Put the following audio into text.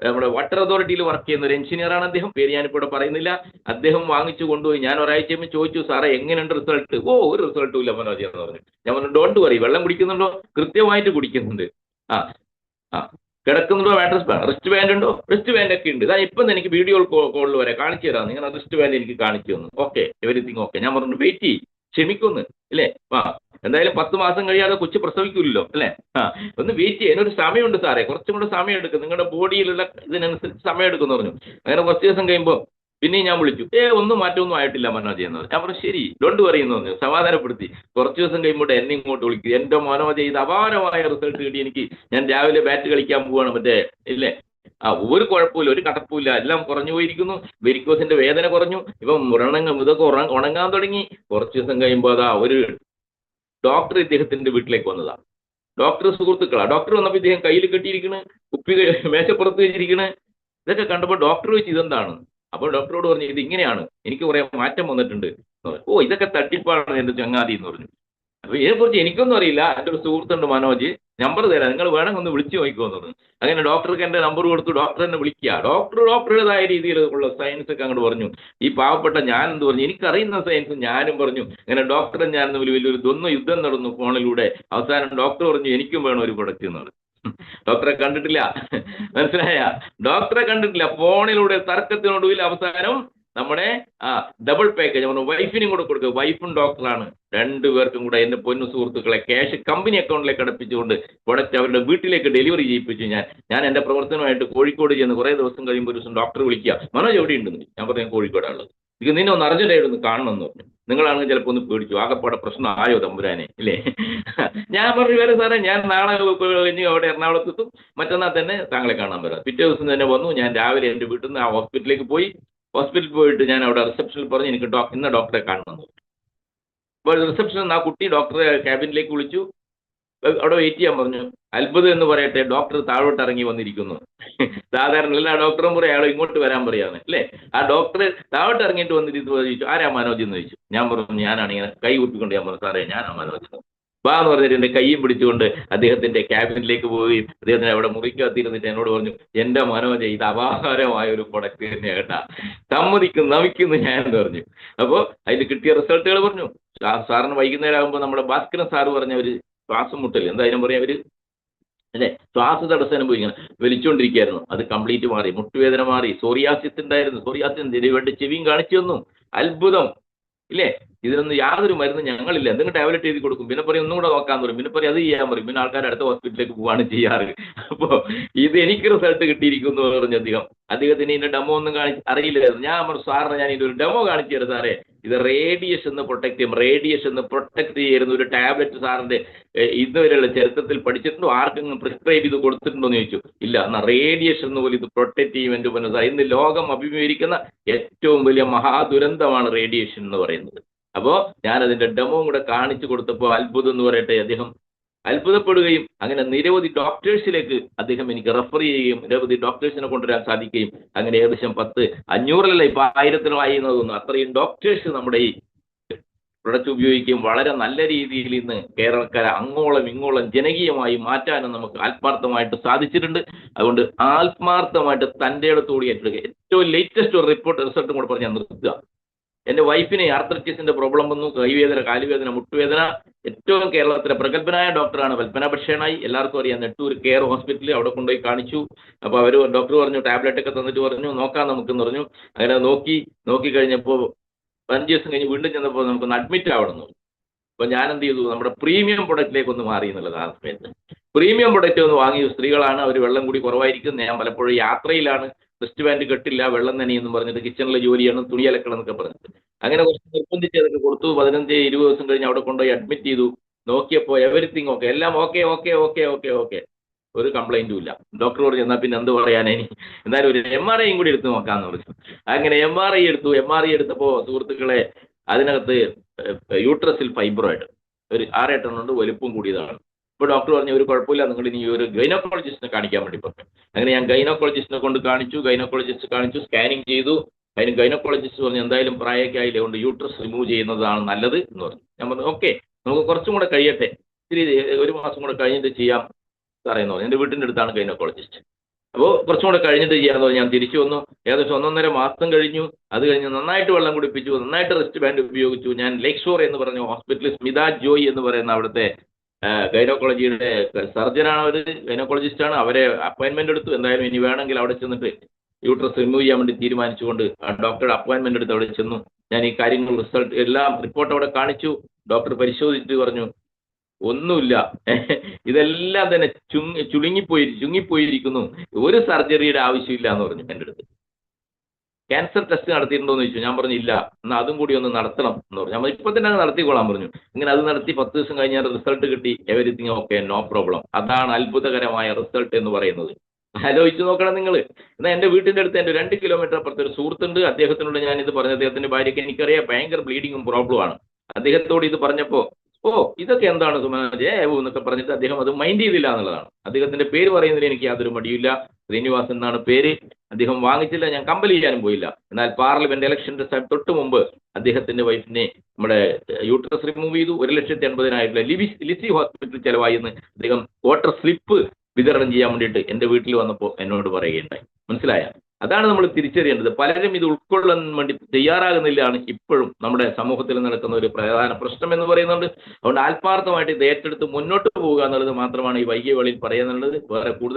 നമ്മുടെ water അതോറിറ്റിയിൽ work ചെയ്യുന്ന ഒരു എഞ്ചിനീയറാണ് അദ്ദേഹം. പേര് ഞാനിപ്പോൾ ഇവിടെ പറയുന്നില്ല. അദ്ദേഹം വാങ്ങിച്ചു കൊണ്ടുപോയി. ഞാൻ ഒരാഴ്ച കഴിയുമ്പോൾ ചോദിച്ചു, സാറേ എങ്ങനെയുണ്ട് റിസൾട്ട്? ഓ, ഒരു റിസൾട്ടും ഇല്ല മനോജ് എന്ന് പറഞ്ഞു. ഞാൻ പറഞ്ഞു, ഡോണ്ട് വറി, വെള്ളം കുടിക്കുന്നുണ്ടോ? കൃത്യമായിട്ട് കുടിക്കുന്നുണ്ട്. ആ ആ കിടക്കുന്നുണ്ടോ? റിസ്റ്റ് ബാൻഡ് ഉണ്ടോ? റിസ്റ്റ് ബാൻഡ് ഒക്കെ ഉണ്ട്. ഇതാ ഇപ്പം എനിക്ക് വീഡിയോ കോളിൽ വരെ കാണിച്ചു തരാം. നിങ്ങൾ റിസ്റ്റ് ബാൻഡ് എനിക്ക് കാണിച്ചു തന്നു. Okay, everything okay. ഞാൻ പറഞ്ഞു, വെയിറ്റ് ചെയ്യ്, ക്ഷമിക്കൊന്ന്, ഇല്ലേ? എന്തായാലും 10 മാസം കഴിയാതെ കൊച്ചു പ്രസവിക്കില്ലല്ലോ, അല്ലേ? ഒന്ന് വെയിറ്റ് ചെയ്യാൻ ഒരു സമയമുണ്ട് സാറേ, കുറച്ചും കൂടെ സമയം എടുക്കും, നിങ്ങളുടെ ബോഡിയിലുള്ള ഇതിനനുസരിച്ച് സമയം എടുക്കുമെന്ന് പറഞ്ഞു. അങ്ങനെ കുറച്ച് ദിവസം കഴിയുമ്പോൾ പിന്നെയും ഞാൻ വിളിച്ചു. ഒന്നും മാറ്റമൊന്നും ആയിട്ടില്ല മനോജ് എന്നത്. ഞാൻ പറഞ്ഞു, ശരി, ഡോണ്ട് വറി എന്ന് പറഞ്ഞു, സമാധാനപ്പെടുത്തി. കുറച്ച് ദിവസം കഴിയുമ്പോൾ എന്നെ ഇങ്ങോട്ട് വിളിക്കും. എൻ്റെ മനോജ്, ഇത് അപാരമായ റിസൾട്ട് കിട്ടി എനിക്ക്. ഞാൻ രാവിലെ ബാറ്റ് കളിക്കാൻ പോവാണ്, മറ്റേ ഇല്ലേ, ഒരു കുഴപ്പമില്ല, ഒരു കടപ്പുമില്ല, എല്ലാം കുറഞ്ഞു പോയിരിക്കുന്നു. വെരിക്കോസിന്റെ വേദന കുറഞ്ഞു. ഇപ്പം ഇതൊക്കെ ഉണങ്ങാൻ തുടങ്ങി. കുറച്ച് ദിവസം കഴിയുമ്പോൾ അതാ ഒരു ഡോക്ടർ ഇദ്ദേഹത്തിന്റെ വീട്ടിലേക്ക് വന്നതാണ്. ഡോക്ടർ സുഹൃത്തുക്കളാ. ഡോക്ടർ വന്നപ്പോൾ ഇദ്ദേഹം കയ്യിൽ കെട്ടിയിരിക്കണ്, കുപ്പി മേശപ്പുറത്ത് വെച്ചിരിക്കണ്. ഇതൊക്കെ കണ്ടപ്പോൾ ഡോക്ടർ ചോദിച്ചു, ഇതെന്താണ്? അപ്പോൾ ഡോക്ടറോട് പറഞ്ഞു, ഇത് ഇങ്ങനെയാണ്, എനിക്ക് കുറെ മാറ്റം വന്നിട്ടുണ്ട്. ഓ, ഇതൊക്കെ തട്ടിപ്പാണ് എൻ്റെ ചങ്ങാതി എന്ന് പറഞ്ഞു. അപ്പൊ ഇതിനെക്കുറിച്ച് എനിക്കൊന്നും അറിയില്ല. എൻ്റെ ഒരു സുഹൃത്തുണ്ട് മനോജ്, നമ്പർ തരാം, നിങ്ങൾ വേണമെങ്കിൽ ഒന്ന് വിളിച്ചു നോക്കിക്കോന്നു പറഞ്ഞു. അങ്ങനെ ഡോക്ടർക്ക് എൻ്റെ നമ്പർ കൊടുത്തു. ഡോക്ടർ എന്നെ വിളിക്കുക. ഡോക്ടറുടേതായ രീതിയിൽ ഉള്ള സയൻസ് ഒക്കെ അങ്ങോട്ട് പറഞ്ഞു. ഈ പാവപ്പെട്ട ഞാൻ എന്ത് പറഞ്ഞു, എനിക്കറിയുന്ന സയൻസ് ഞാനും പറഞ്ഞു. അങ്ങനെ ഡോക്ടറും ഞാൻ വലിയൊരു യുദ്ധം നടന്നു ഫോണിലൂടെ. അവസാനം ഡോക്ടർ പറഞ്ഞു, എനിക്കും വേണം ഒരു പ്രൊഡക്റ്റ് എന്ന് പറഞ്ഞു. ഡോക്ടറെ കണ്ടിട്ടില്ല, മനസ്സിലായ? ഡോക്ടറെ കണ്ടിട്ടില്ല. ഫോണിലൂടെ തർക്കത്തിനൊടുവിൽ അവസാനം നമ്മുടെ ഡബിൾ പാക്കേജ് നമ്മുടെ വൈഫിനും കൂടെ കൊടുക്കുക. വൈഫും ഡോക്ടറാണ്. രണ്ടുപേർക്കും കൂടെ എൻ്റെ പൊന്നു സുഹൃത്തുക്കളെ ക്യാഷ് കമ്പനി അക്കൗണ്ടിലേക്ക് അടപ്പിച്ചുകൊണ്ട് പ്രൊഡക്റ്റ് അവരുടെ വീട്ടിലേക്ക് ഡെലിവറി ചെയ്യിപ്പിച്ചു. ഞാൻ എൻ്റെ പ്രവർത്തനമായിട്ട് കോഴിക്കോട് ചെന്ന് കുറേ ദിവസം കഴിയുമ്പോൾ ഒരു ദിവസം ഡോക്ടർ വിളിക്കുക, മനോജ് എവിടെ ഉണ്ടെന്ന്. ഞാൻ പറഞ്ഞു, കോഴിക്കോടാണുള്ളത്. ഇത് നിന്നെ ഒന്ന് അർജന്റായിട്ടൊന്ന് കാണണമെന്ന് പറഞ്ഞു. നിങ്ങളാണെങ്കിൽ ചിലപ്പോൾ ഒന്ന് പേടിച്ചു, ആകെപ്പാടെ പ്രശ്നം ആയോ തമ്പുരാനെ, ഇല്ലേ? ഞാൻ പറഞ്ഞു, വേറെ സാറേ, ഞാൻ നാളെ കഴിഞ്ഞ് അവിടെ എറണാകുളത്തെത്തും, മറ്റന്നാൾ തന്നെ താങ്കളെ കാണാൻ വരാം. പിറ്റേ ദിവസം തന്നെ വന്നു. ഞാൻ രാവിലെ എൻ്റെ വീട്ടിൽ നിന്ന് ആ ഹോസ്പിറ്റലിലേക്ക് പോയി. ഹോസ്പിറ്റലിൽ പോയിട്ട് ഞാൻ അവിടെ റിസപ്ഷനിൽ പറഞ്ഞു, എനിക്ക് ഇന്ന് ഡോക്ടറെ കാണണമെന്ന്. അപ്പോൾ റിസപ്ഷനിൽ ആ കുട്ടി ഡോക്ടറെ ക്യാബിനിലേക്ക് വിളിച്ചു. അവിടെ വെയിറ്റ് ചെയ്യാൻ പറഞ്ഞു. അത്ഭുതം എന്ന് പറയട്ടെ, ഡോക്ടർ താഴോട്ട് ഇറങ്ങി വന്നിരിക്കുന്നു. സാധാരണ എല്ലാ ഡോക്ടറും പറയും അയാൾ ഇങ്ങോട്ട് വരാൻ പറയാന്ന്, അല്ലേ? ആ ഡോക്ടർ താഴോട്ട് ഇറങ്ങിയിട്ട് വന്നിട്ട് ചോദിച്ചു, ആരാ മനോജ് എന്ന് ചോദിച്ചു. ഞാൻ പറഞ്ഞു, ഞാനാണ്. ഇങ്ങനെ കൈ കൂപ്പിക്കൊണ്ട് ഞാൻ പറഞ്ഞു, സാറേ ഞാനാ മനോജ്. വാ എന്ന് പറഞ്ഞിട്ട് എൻ്റെ കൈയും പിടിച്ചുകൊണ്ട് അദ്ദേഹത്തിന്റെ ക്യാബിനിലേക്ക് പോയി അദ്ദേഹത്തിന് അവിടെ മുറിക്കകത്തിരുന്നിട്ട് എന്നോട് പറഞ്ഞു, എൻ്റെ മനോജ്, ഇത് അപാരമായ ഒരു പ്രൊഡക്റ്റ് തന്നെ കേട്ടാ, നമിക്കുന്നു ഞാൻ എന്ന് പറഞ്ഞു. അപ്പോൾ അതിൽ കിട്ടിയ റിസൾട്ടുകൾ പറഞ്ഞു. സാറിന് വൈകുന്നേരം ആകുമ്പോൾ നമ്മുടെ ഭാസ്കരൻ സാറ് പറഞ്ഞ ഒരു ശ്വാസം മുട്ടൽ, എന്തായാലും പറയാം, അവർ അല്ലേ, ശ്വാസ തടസ്സം അനുഭവിക്കണം, വലിച്ചുകൊണ്ടിരിക്കുകയായിരുന്നു. അത് കംപ്ലീറ്റ് മാറി. മുട്ടുവേദന മാറി. സോറിയാസിസ് ഉണ്ടായിരുന്നു. സോറിയാസിന് വേണ്ടി ചെവിയും കാണിച്ചു തന്നു. അത്ഭുതം, ഇല്ലേ? ഇതിനൊന്നും യാതൊരു മരുന്നും ഞങ്ങളില്ല. എന്തെങ്കിലും ടാബ്ലറ്റ് എഴുതി കൊടുക്കും, പിന്നെ പറയും ഒന്നും കൂടെ നോക്കാന്ന് പറയും, പിന്നെ പറയും അത് ചെയ്യാൻ പറയും, പിന്നെ ആൾക്കാർ അടുത്ത ഹോസ്പിറ്റലിലേക്ക് പോവാണ് ചെയ്യാറ്. അപ്പോൾ ഇത് എനിക്ക് റിസൾട്ട് കിട്ടിയിരിക്കുന്നു എന്ന് പറഞ്ഞു അദ്ദേഹത്തിന് ഇതിന്റെ ഡെമോ ഒന്നും അറിയില്ലായിരുന്നു. ഞാൻ പറഞ്ഞു, സാറിന് ഞാൻ ഇതിന്റെ ഒരു ഡെമോ കാണിച്ചു തരാം സാറേ, ഇത് റേഡിയേഷൻ പ്രൊട്ടക്ട് ചെയ്യും, റേഡിയേഷൻ പ്രൊട്ടക്ട് ചെയ്യുന്ന ഒരു ടാബ്ലറ്റ് സാറിന്റെ ഇതുവരെയുള്ള ചരിത്രത്തിൽ പഠിച്ചിട്ടുണ്ടോ? ആർക്കെങ്കിലും പ്രിസ്ക്രൈബ് ചെയ്ത് കൊടുത്തിട്ടുണ്ടോ എന്ന് ചോദിച്ചു. ഇല്ല. എന്നാൽ റേഡിയേഷൻ പോലെ ഇത് പ്രൊട്ടക്ട് ചെയ്യും എൻ്റെ പൊന്നു സാർ. ഇന്ന് ലോകം അഭിമുഖീകരിക്കുന്ന ഏറ്റവും വലിയ മഹാദുരന്തമാണ് റേഡിയേഷൻ എന്ന് പറയുന്നത്. അപ്പോൾ ഞാനതിൻ്റെ ഡെമോ കൂടെ കാണിച്ചു കൊടുത്തപ്പോൾ അത്ഭുതം എന്ന് പറയട്ടെ, അദ്ദേഹം അത്ഭുതപ്പെടുകയും അങ്ങനെ നിരവധി ഡോക്ടേഴ്സിലേക്ക് അദ്ദേഹം എനിക്ക് റെഫർ ചെയ്യുകയും നിരവധി ഡോക്ടേഴ്സിനെ കൊണ്ടുവരാൻ സാധിക്കുകയും അങ്ങനെ ഏകദേശം 500 ഇപ്പം 1000 എന്ന് തോന്നുന്നു, അത്രയും ഡോക്ടേഴ്സ് നമ്മുടെ ഈ പ്രൊഡക്റ്റ് ഉപയോഗിക്കുകയും വളരെ നല്ല രീതിയിൽ ഇന്ന് കേരളക്കാരെ അങ്ങോളം ഇങ്ങോളം ജനകീയമായി മാറ്റാനും നമുക്ക് ആത്മാർത്ഥമായിട്ട് സാധിച്ചിട്ടുണ്ട്. അതുകൊണ്ട് ആത്മാർത്ഥമായിട്ട് തൻ്റെ ഇടത്തോടെ ഏറ്റെടുക്കുക. ഏറ്റവും ലേറ്റസ്റ്റ് ഒരു റിസൾട്ടും കൂടെ പറഞ്ഞ് ഞാൻ നിർത്തുക. എൻ്റെ വൈഫിനെ ആർത്രൈറ്റിസിന്റെ പ്രോബ്ലം വന്നു, കൈവേദന, കാലുവേദന, മുട്ടുവേദന. ഏറ്റവും കേരളത്തിലെ പ്രഗത്ഭനായ ഡോക്ടറാണ് വൽപ്പന ബഷേണായി, എല്ലാവർക്കും അറിയാം. നെട്ടൂർ കെയർ ഹോസ്പിറ്റലിൽ അവിടെ കൊണ്ടുപോയി കാണിച്ചു. അപ്പോൾ അവർ ഡോക്ടർ പറഞ്ഞു, ടാബ്ലറ്റ് ഒക്കെ തന്നിട്ട് പറഞ്ഞു, നോക്കാം നമുക്കെന്ന് പറഞ്ഞു. അങ്ങനെ നോക്കി കഴിഞ്ഞപ്പോൾ 5 ദിവസം കഴിഞ്ഞ് വീണ്ടും ചെന്നപ്പോൾ നമുക്കൊന്ന് അഡ്മിറ്റ് ആവണമെന്ന്. അപ്പോൾ ഞാൻ എന്ത് ചെയ്തു, നമ്മുടെ പ്രീമിയം പ്രൊഡക്റ്റിലേക്ക് ഒന്ന് മാറി എന്നുള്ളത്. ആ സമയത്ത് പ്രീമിയം പ്രൊഡക്റ്റ് ഒന്ന് വാങ്ങി. സ്ത്രീകളാണ്, അവർ വെള്ളം കൂടി കുറവായിരിക്കും. ഞാൻ പലപ്പോഴും യാത്രയിലാണ്, റിസ്റ്റ് ബാൻഡ് കെട്ടില്ല, വെള്ളം നനയെന്നും പറഞ്ഞിട്ട് കിച്ചണിലെ ജോലിയാണ്, തുണി അലക്കണം എന്നൊക്കെ പറഞ്ഞിട്ട് അങ്ങനെ കുറച്ച് നിർബന്ധിച്ച് അതൊക്കെ കൊടുത്തു. 15-20 ദിവസം കഴിഞ്ഞ് അവിടെ കൊണ്ടുപോയി അഡ്മിറ്റ് ചെയ്തു. നോക്കിയപ്പോൾ എവരിത്തിങ് ഓക്കെ, എല്ലാം okay okay okay okay okay, ഒരു കംപ്ലൈൻറ്റും ഇല്ല. ഡോക്ടർ പറഞ്ഞു, എന്നാൽ പിന്നെ എന്ത് പറയാനേ, എന്നാലും ഒരു MRI കൂടി എടുത്ത് നോക്കാമെന്ന് പറഞ്ഞു. അങ്ങനെ MRI എടുത്തപ്പോൾ സുഹൃത്തുക്കളെ, അതിനകത്ത് യൂട്രസിൽ ഫൈബ്രോയിഡ് ഒരു 6-8 എണ്ണം കൊണ്ട് വലുപ്പം കൂടിയതാണ്. ഇപ്പോൾ ഡോക്ടർ പറഞ്ഞു, ഒരു കുഴപ്പമില്ല, നിങ്ങൾ ഇനി ഒരു ഗൈനക്കോളജിസ്റ്റിനെ കാണിക്കാൻ വേണ്ടി പറഞ്ഞു. അങ്ങനെ ഞാൻ ഗൈനക്കോളജിസ്റ്റിനെ കൊണ്ട് കാണിച്ചു, സ്കാനിങ് ചെയ്തു. അതിന് ഗൈനക്കോളജിസ്റ്റ് പറഞ്ഞു, എന്തായാലും പ്രായമൊക്കെ ആയില്ലേ, കൊണ്ട് യൂട്രസ് റിമൂവ് ചെയ്യുന്നതാണ് നല്ലത് എന്ന് പറഞ്ഞു. ഞാൻ പറഞ്ഞു, ഓക്കെ, നമുക്ക് കുറച്ചും കൂടെ കഴിയട്ടെ, ഇത്തിരി 1 മാസം കൂടെ കഴിഞ്ഞിട്ട് ചെയ്യാം സാറേ എന്ന് പറഞ്ഞു. എൻ്റെ വീട്ടിൻ്റെ അടുത്താണ് ഗൈനക്കോളജിസ്റ്റ്. അപ്പോൾ കുറച്ചും കൂടെ കഴിഞ്ഞിട്ട് ചെയ്യാമെന്ന് പറഞ്ഞ് ഞാൻ തിരിച്ചു വന്നു. ഏകദേശം 1.5 മാസം കഴിഞ്ഞു. അത് കഴിഞ്ഞ് നന്നായിട്ട് വെള്ളം കുടിപ്പിച്ചു, നന്നായിട്ട് റെസ്റ്റ് ബാൻഡ് ഉപയോഗിച്ചു. ഞാൻ ലേക്ക് ഷോർ എന്ന് പറഞ്ഞ ഹോസ്പിറ്റലിൽ സ്മിത ജോയ് എന്ന് പറയുന്ന അവിടുത്തെ ഗൈനക്കോളജിയുടെ സർജനാണ്, അവർ ഗൈനക്കോളജിസ്റ്റാണ്. അവരെ അപ്പോയിൻമെൻ്റ് എടുത്തു. എന്തായാലും ഇനി വേണമെങ്കിൽ അവിടെ ചെന്നിട്ട് യൂട്രസ് റിമൂവ് ചെയ്യാൻ വേണ്ടി തീരുമാനിച്ചുകൊണ്ട് ആ ഡോക്ടറുടെ അപ്പോയിൻമെൻ്റ് എടുത്ത് അവിടെ ചെന്നു. ഞാൻ ഈ കാര്യങ്ങൾ റിസൾട്ട് എല്ലാം റിപ്പോർട്ട് അവിടെ കാണിച്ചു. ഡോക്ടർ പരിശോധിച്ചിട്ട് പറഞ്ഞു ഒന്നുമില്ല, ഇതെല്ലാം തന്നെ ചുളുങ്ങിപ്പോയിരിക്കുന്നു, ഒരു സർജറിയുടെ ആവശ്യമില്ല എന്ന് പറഞ്ഞു എൻ്റെ അടുത്ത്. ക്യാൻസർ ടെസ്റ്റ് നടത്തിയിട്ടുണ്ടോ എന്ന് ചോദിച്ചു. ഞാൻ പറഞ്ഞു ഇല്ല, എന്നാൽ അതും കൂടി ഒന്ന് നടത്തണം എന്ന് പറഞ്ഞു. നമ്മൾ ഇപ്പം തന്നെ അത് നടത്തിക്കോളാൻ പറഞ്ഞു. ഇങ്ങനെ അത് നടത്തി 10 ദിവസം കഴിഞ്ഞാൽ റിസൾട്ട് കിട്ടി. Everything okay, no problem. അതാണ് അത്ഭുതകരമായ റിസൾട്ട് എന്ന് പറയുന്നത്. ആലോചിച്ച് നോക്കണം നിങ്ങൾ. എന്നാൽ എൻ്റെ വീട്ടിൻ്റെ അടുത്ത് എൻ്റെ 2 കിലോമീറ്റർ അപ്പുറത്ത് ഒരു സുഹൃത്തുണ്ട്. അദ്ദേഹത്തിനോട് ഞാനിത് പറഞ്ഞു. അദ്ദേഹത്തിൻ്റെ ഭാര്യയ്ക്ക് എനിക്കറിയാം ഭയങ്കര ബ്ലീഡിങ്ങും പ്രോബ്ലമാണ്. അദ്ദേഹത്തോട് ഇത് പറഞ്ഞപ്പോൾ ഓ ഇതൊക്കെ എന്താണ് സുമനോജ് എന്നൊക്കെ പറഞ്ഞിട്ട് അദ്ദേഹം അത് മൈൻഡ് ചെയ്തില്ല എന്നുള്ളതാണ്. അദ്ദേഹത്തിൻ്റെ പേര് പറയുന്നതിൽ എനിക്ക് യാതൊരു മടിയില്ല. ശ്രീനിവാസൻ എന്നാണ് പേര്. അദ്ദേഹം വാങ്ങിച്ചില്ല, ഞാൻ കമ്പൽ ചെയ്യാനും പോയില്ല. എന്നാൽ പാർലമെന്റ് ഇലക്ഷൻ്റെ തൊട്ട് മുമ്പ് അദ്ദേഹത്തിന്റെ വൈഫിനെ നമ്മുടെ യൂട്രസ് റിമൂവ് ചെയ്തു. 1,80,000 ലിസി ഹോസ്പിറ്റൽ ചെലവായി എന്ന് അദ്ദേഹം വോട്ടർ സ്ലിപ്പ് വിതരണം ചെയ്യാൻ വേണ്ടിയിട്ട് എൻ്റെ വീട്ടിൽ വന്നപ്പോൾ എന്നോട് പറയുകയുണ്ടായി. മനസ്സിലായ? അതാണ് നമ്മൾ തിരിച്ചറിയേണ്ടത്. പലരും ഇത് ഉൾക്കൊള്ളാൻ വേണ്ടി തയ്യാറാകുന്നില്ലാണ് ഇപ്പോഴും നമ്മുടെ സമൂഹത്തിൽ നടക്കുന്ന ഒരു പ്രധാന പ്രശ്നം എന്ന് പറയുന്നുണ്ട്. അതുകൊണ്ട് ആത്മാർത്ഥമായിട്ട് ഇത് ഏറ്റെടുത്ത് മുന്നോട്ട് പോവുക എന്നുള്ളത് മാത്രമാണ് ഈ വൈകിയ വേളയിൽ പറയാനുള്ളത്. വേറെ കൂടുതൽ